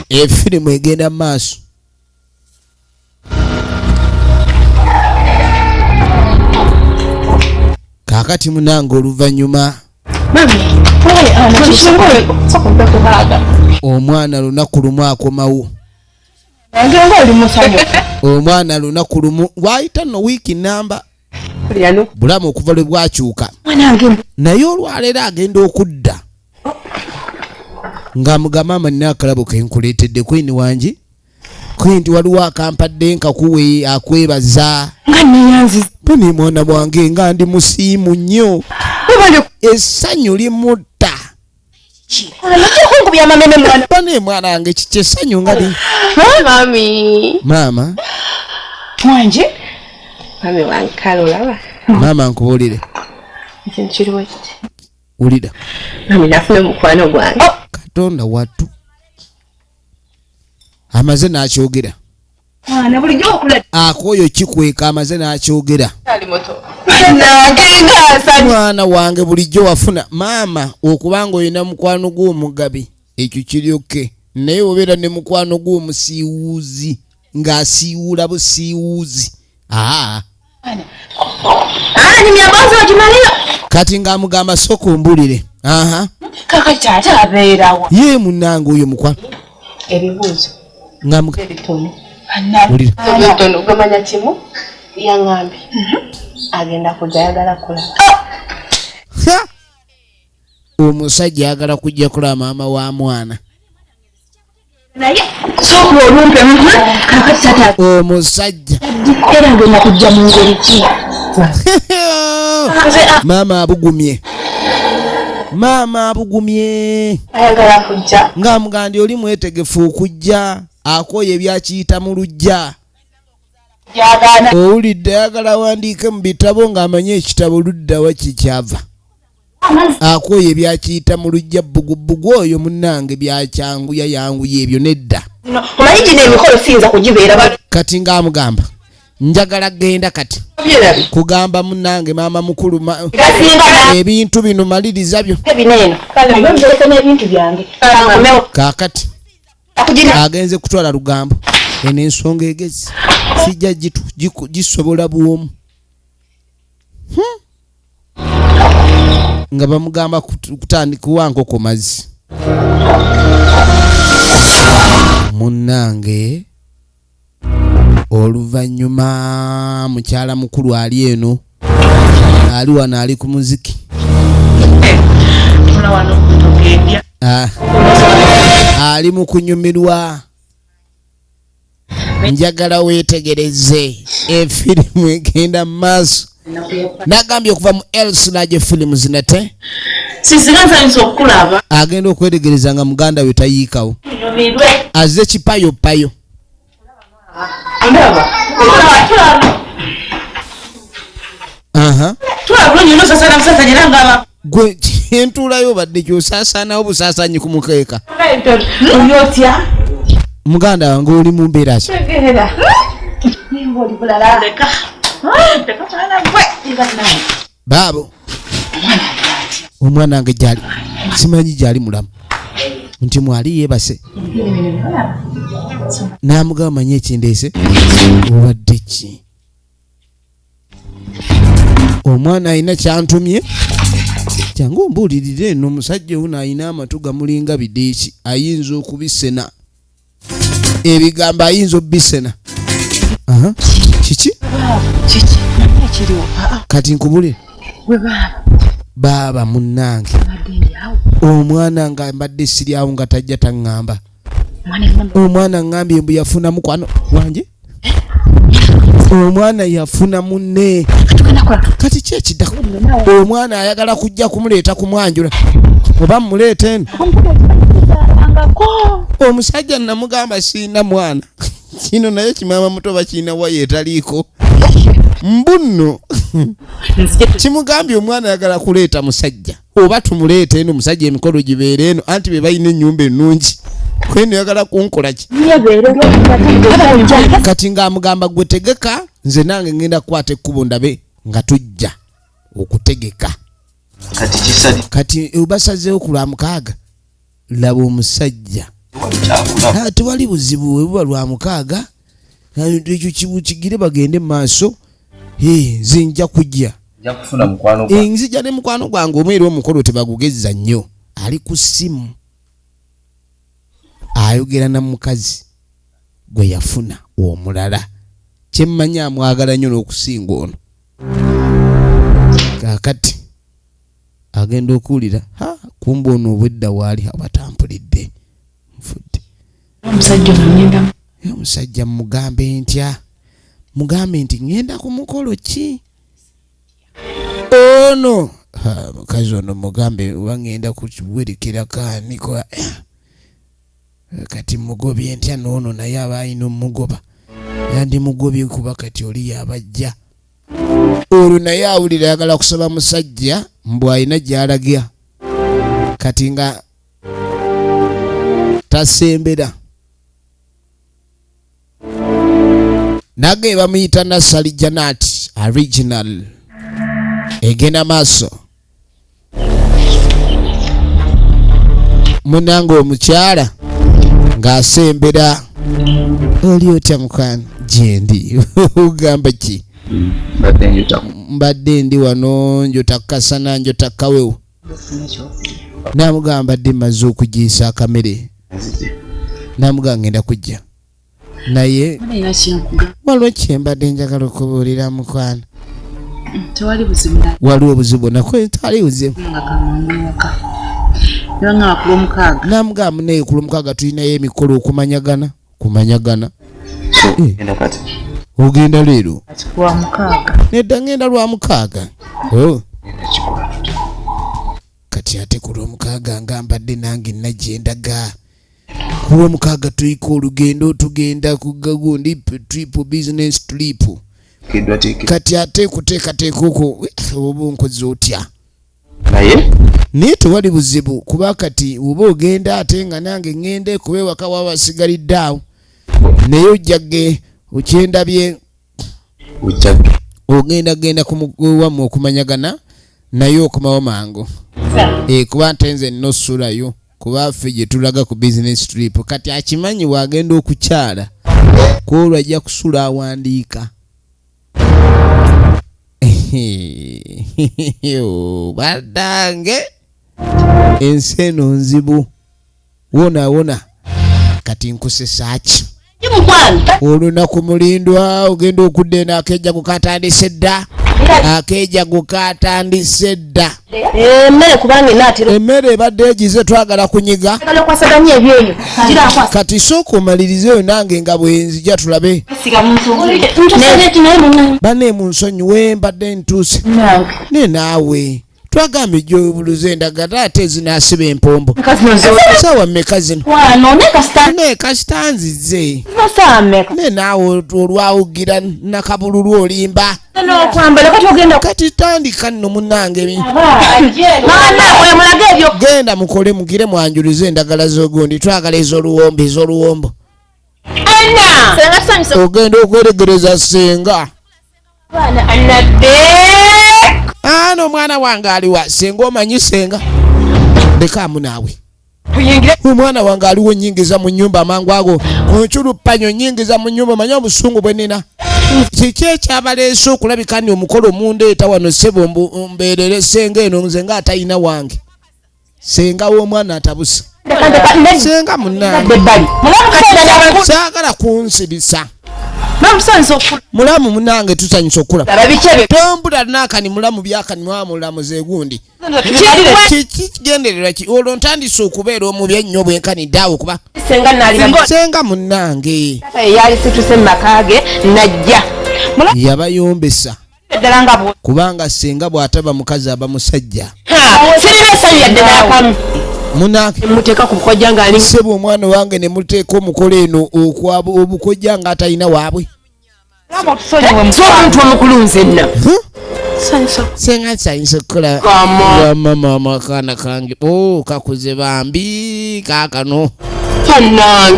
Efirimu egenda mu maaso. Kaakati munange oluvannyuma omwana lunaku lumu akomawo Ngengo oli musanyu. Omwana lunaku lumu waayita nno wiiki namba Yano. bulamu okuva lwe bwakyuka Mwanange. naye olwaleero agenda okudda ng'amugamba mama nina akalabo ke nkuleetedde kwini wangi kwinti waliwo akampadde nkakuwe akwebaza Nga neyanziza. bani mwana bwange nga ndi musiimu nnyo essanyu limutta Kunkubya amameme mwana. bani mwana wange kiki essanyu nga li Mami. maama Mwanje. Mami wankala olaba. maama nkubuulire Ekintu kiriwo kiti. wulira Mami nafuna omukwano gwange. katonda wattu amaze n'akyogera Mwana bulijjo okula. akooyo kikweka amaze n'akyogera Ali moto. mwana wange bulijjo wafuna maama okubanga olina mukwano gw'omugabi ekyo kiryoke naye obeera ne mukwano gw'omusiiwuuzi ng'asiiwula busiiwuuzi Ni myambazo ogimalira. kati ng'amugamba sooka ombulire Kaka tate abeerawo. ye munnange oyo mukwano Ebibuuzo. ng'amugamba Ebitono. Ebitono gamanya kimu yaŋŋambye. Agenda kujja ayagala kulaba. omusajja ayagala kujja kulaba maama wa mwana Naye sooka olumpe. Kaka tate omusajja era agenda kujja mu ngeri ki? maama abugumye Ayagala kujja. ng'amugandi oli mwetegefu okujja akooye ebyakiyita mu lujja Yagaana. owulidde ayagala wandiike mu bitabo ng'amanye ekitabo luddawa kikyava akooye ebyakiyita mu lujja bbugubugu oyo munnange byakyanguya yanguya ebyo nedda Omanyi gino emikolo siyinza kugibeera. kati ng'amugamba njagala genda kati Byerabi. kugamba munnange maama mukulu Gasinga ebintu bino maliriza byo bineeno. Kale mbireke n'ebintu byange. Kankomewo. kaakati Akugina. agenze kutwala lugambo eno ensonga egezi sijja gisobola bwomu nga bamugamba kutandikuwa nkoko mazzi munnange oluvannyuma mukyala mukulu ali eno ali wano ali ku muziki ali mu kunyumirwa njagala weetegereze efirimu egenda mu maaso nagambye okuva mu elsilage filimu zinate Sisiganza okulaba. agenda okwetegereza nga muganda we tayiikawo azze kipayopayo Ndaba. Tulabula nnyo nosasana musasa nyina ngaba. gwe kyentuulayo badde kyosaasaanawo busaasaanyi ku mukeeka Oli otya? muganda wange oli mu mbeera ki Tegeera. Nimba oli bulala. Leka. Leka mwana gwe. baabo omwana wange gyali simanyi gyali mulamu nti mwali yeebase n'amugamba manyi ekindeese obadde ki omwana alina kyantumye kyangu ombuulirire eno omusajja ono alina amatu gamulinga bideeki ayinza okubisena ebigambo ayinza obbisena kiki Kiki? Kiriwo. kati nkubulire Gwe baba. baaba munnange omwana nga mbadde siryawo nga tajja taŋŋamba omwana ŋŋambye mbu yafuna mukwano wange omwana yafuna munne kati kyekiddako omwana ayagala kujja kumuleeta kumwanjula oba mmuleeta eno omusajja namugamba siina mwana kino naye kimaama muto bakiina wa yeetaliiko mbunno kimugambye omwana ayagala kuleeta musajja oba tumuleeta eno musajja emikolo gibeere eno anti be balina ennyumba ennungi kweno yagala kunkola ki kati ng'amugamba gwe tegeka nze nange ngenda kukwata ekkubo ndabe nga tujja okutegeka kati kisali kati obasazeewo ku lwa mukaaga laba omusajja tewali buzibu bwe buba lwa mukaaga ekyo kibukigire bagende mu maaso nze nja kujja nzija ne mukwano gwange omweru omukolo tebagugezza nnyo ali ku ssimu ayogera na mukazi gwe yafuna omulala kyemmanyi amwagala nnyo n'okusinga ono. Kaakati agenda okuwulira kumbe ono obwedda waali abatampulidde nfudde. Omusajja mugambe ntya? Mugambe nti ngenda ku mukolo ki? Ono mukazi ono mugambe oba ngenda kukiwerekera kaaniko kati mugobye ntya n'ono naye aba alina omugoba yandi mugobye kuba kati oli yabajja. Olwo naye awulira ayagala kusaba musajja mbw alina gy'alagira kati nga tasembera. Nage bamuyita Nasali Janat original egena maaso. Munange omukyala ng'asembera. Oli otya mukwano? Gyendi. Ugamba ki? Mbadde ndi wano njota kasana njota kawewo. Namugamba badde maze okugiisa akamere. Namugamba ngenda kujja. Naye waliwo kyembadde njagala okubuulira mukwano. Tewali buzibu. Waliwo obuzibu nako tewali buzibu. Namugamba naye ku Lwomukaaga tulinayo emikolo okumanyagana. Kumanyagana. Ogenda leero? Nedda ngenda Lwomukaaga. Kati ate ku Lwomukaaga ngambadde nange nagendaga. Ku Lwomukaaga tuyika olugendo tugenda ku Gagundi trip business trip. Kati ate kuteekateeka okwo oba onkoze otya? Naye tewali buzibu kuba kati oba ogenda ate nga nange ngende kuba ewaka waba basigalidde awo. Naye ojjage okyendabye ogenda wammwe okumanyagana naye okumawo mangu. Kuba nte nze nno ssulayo kuba ffe gye tulaga ku business trip kati akimanyi wagenda okukyala kwolwo ajja kusula awandiika. Baddange ensi eno nzibu wona kati nkusesa ki? Olunaku mulindwa ogenda okudde n'akeeja gukatandise dda. Akeeja gukatandise dda. Emmere kubanga inaatira. Emmere ebadde egize twagala kunyiga. Kati sooka omalirizeyo nange nga bwenzija tulabe. Bane mu nsonyiwe mbadde ntuuse. Ne naawe twagambye gy'obuluze endagala ate ezinaasiba empombo. Sawa mmeka zino? Ne kasita nzize. Ne naawe olwawugira nakabululu olimba. Kati tandika nno munnange. Genda mukole mugire mwanjulize endagala z'ogundi twagala ez'oluwombo. Ogenda okweregereza senga. Ano mwana wange aliwa senga omanyi senga? Lekamu naawe. Omwana wange aliwo nyingiza mu nnyumba amangu ago. Onchulupanyo nyingiza mu nnyumba manyi obusungu bwe nina. Kiki ekyabaleese okulabika nti omukolo mundeeta wano ssebo mbeerere senga eno nze nga atalina wange. Senga w'omwana atabusa. Senga munnange. Saagala kunsibisa. Mulamu munange tusanyusa okulaba. Tombula nakani mulamu byakani mulamu zegundi. Kigendererwa ki olwo ntandise okubeera omubi ennyo bwenkanidde awo kuba senga munnange yali situse mu makaage najja yabayombesa kubanga senga bw'ataba mukazi aba musajja. Sirina essanyu yadde n'akamu. Munange muteeka ku bukojja ng'ali sebo omwana wange ne muteeka omukolo eno okwaba obukojja ng'atalina waabwe. Omuntu omukulu nzenna. Senga nsanyusa okukola mama akaana kange kakuze bambi kaakano.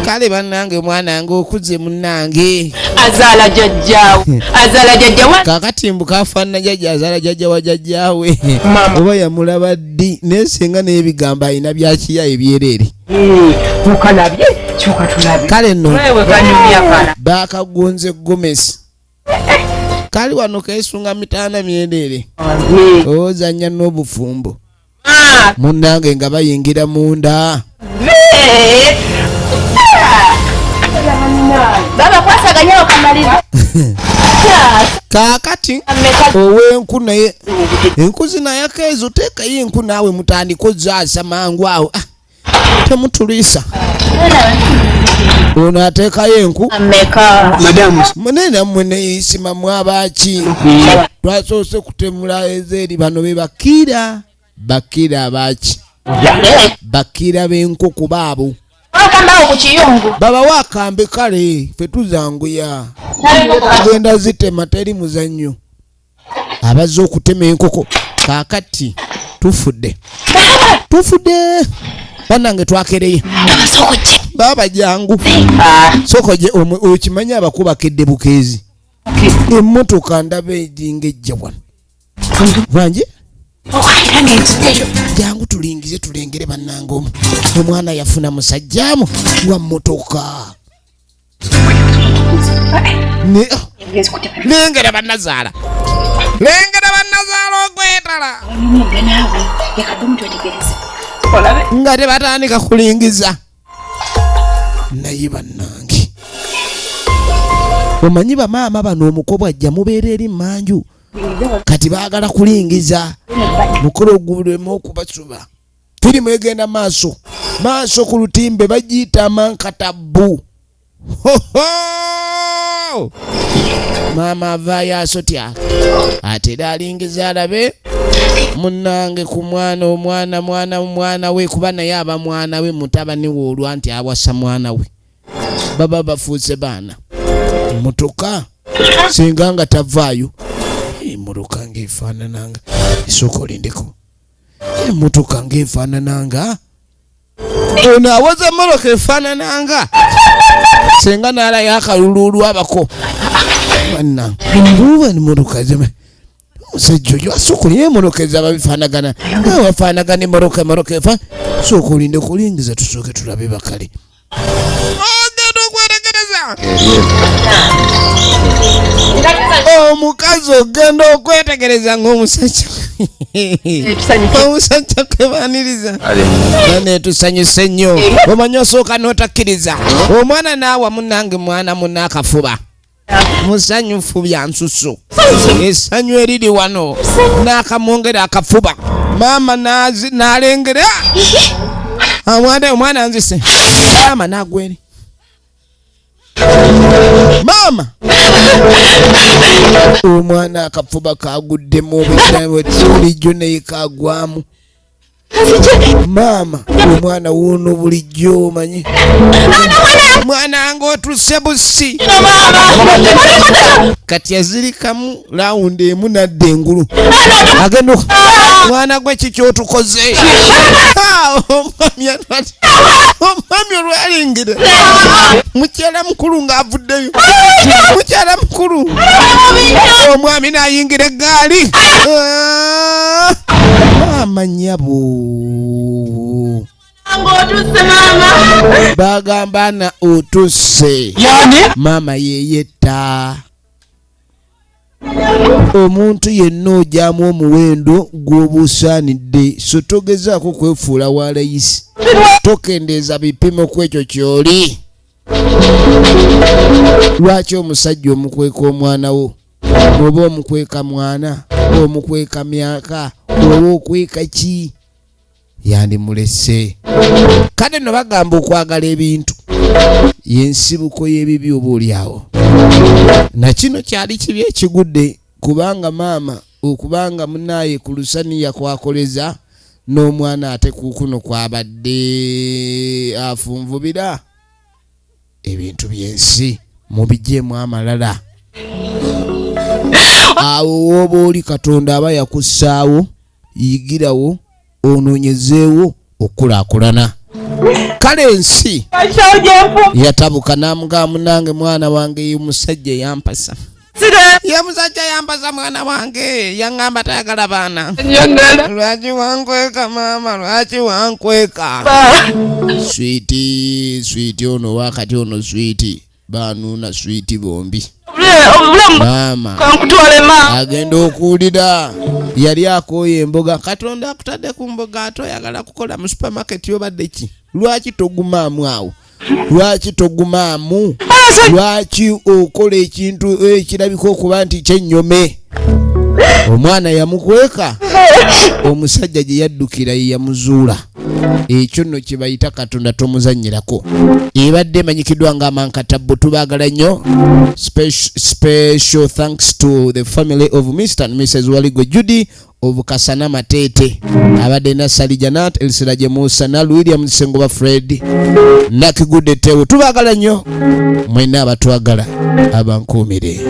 Kale bannange mwana wange okuze munnange. Azaala jjajjaawe. Kaakati mbu kafaanana jjajja azaala jjajja wa jjajjaawe. Oba yamulaba ddi naye senga n'ebigambo alina byakiya ebyereere. Mukalabye kyuka tulabe. Kale nno bakagonze Gomesi. Kali wano keesunga mitaana myereere. Ozannya n'obufumbo. Munnange nga bayingira munda. Baba kwasaganya okamaliza. Kakati owenku naye enku zinayaka ezo teeka yenku naawe mutandiko zaasa mangu awo temutulisa ono ateekayo enku madamu munene mwene isima mwabaki twasoose kutemula ezeeri bano be bakira abaki bakira b'enkoko baabo Wakambawo ku kiyungu. baba wakambe kale ffe tuzanguya genda zitema teri muzannyo abazze okutema enkoko kaakati tufudde bannange twakereye baba jangu sokoje okimanya abakubakedde bukeezi emmotoka ndaba ejinga ejja wano bwanje jangu tulingize tulengere bannange omwana yafuna musajjaamu wa mmotoka lengera bannazaala okwetala nga tebatandika kulingiza naye bannange omanyi bamaama bano omukobwa ajja mubeera eri manju kati baagala kulingiza mukolo ogulemu okubasuba firimu egenda maaso ku lutimbe bagiyita mankatabu maama avaayo asotya atera alingiza alabe munnange ku omwana we kuba naye aba mwana we mutabani we olwa nti awasa mwana we baba bafuuse baana mmotoka singa nga tavaayo emmotoka ng'efaanananga esooka olindeko emmotoka ng'efaanananga ono awoza emmotoka efaanananga senga naalayo akaluluulu abako bannange uba emmotoka omusajja oyo asooka olina emmotoka ezaba bifaanagana wafaanagana emmotoka efa sooka olinde kulingiza tusooke tulabe bakale ogenda okwetegereza omukazi ogenda okwetegereza ng'omusajja omusajja kwebaniriza netusanyuse nnyo omanya osooka n'otakkiriza omwana naawa munnange mwana munna akafuba musanyufu bya nsusu essanyu eriri wano n'akamwongera akafuba maama n'alengera omwana nzise maama n'agwere maama omwana akafuba kaguddemu bulijjo naye kagwamu maama omwana wuuno bulijjo omanyi mwana ng'otusse busi kati yazirikamu lawundi emu nadda engulu agenda mwana gwe kikyotukoze omwami olwalingire mukyala mukulu ng'avuddeyo mukyala mukulu omwami n'ayingira eggaali maama nnyabo bagamba na otusse maama yeyetta omuntu yenna ojaamu omuwendo gw'obusaanidde so togezaako kwefuula wa layisi tokendeeza bipimo ku ekyo ky'oli lwaki omusajja omukweka omwana wo oba omukweka mwana omukweka myaka oba okweka ki yandimulese kale no bagamba okwagala ebintu yensibuko y'ebibi oba oliawo nakino kyali kibi ekigudde kubanga maama okubanga munaaye ku lusaniya kwakoleza n'omwana ate kukuno kwabadde afunvubira ebintu by'ensi mubijjeemu amalala awo woba oli Katonda aba yakussaawo yigirawo onoonyezeewo okulaakulana kale ensi yatabuka n'amugamba munange mwana wange omusajja yampasa musajja yampasa mwana wange yaŋŋamba tayagala baana lwaki wankweka maama lwaki wankweka switi ono wakati ono switi banuuna switi bombi maama agenda okuwulira yali akooye emboga Katonda akutadde ku mboga ate oyagala kukola mu supermarket yobadde ki lwaki togumaamu awo lwaki togumaamu lwaki okola ekintu ekirabika okuba nti kyennyome omwana yamukweka omusajja gye yaddukira ye yamuzuula ekyo nno kye bayita katonda tomuzannyirako ebadde emanyikiddwa nga Mankatabbo tubaagala nnyo special thanks to the family of Mr. and Mrs. Waligo Judy of Kasana Matete abadde Nasali Janat Elsiraje Musa na William Sengoba Fred Nakigude Tewo tubaagala nnyo mwena abatwagala abankuumire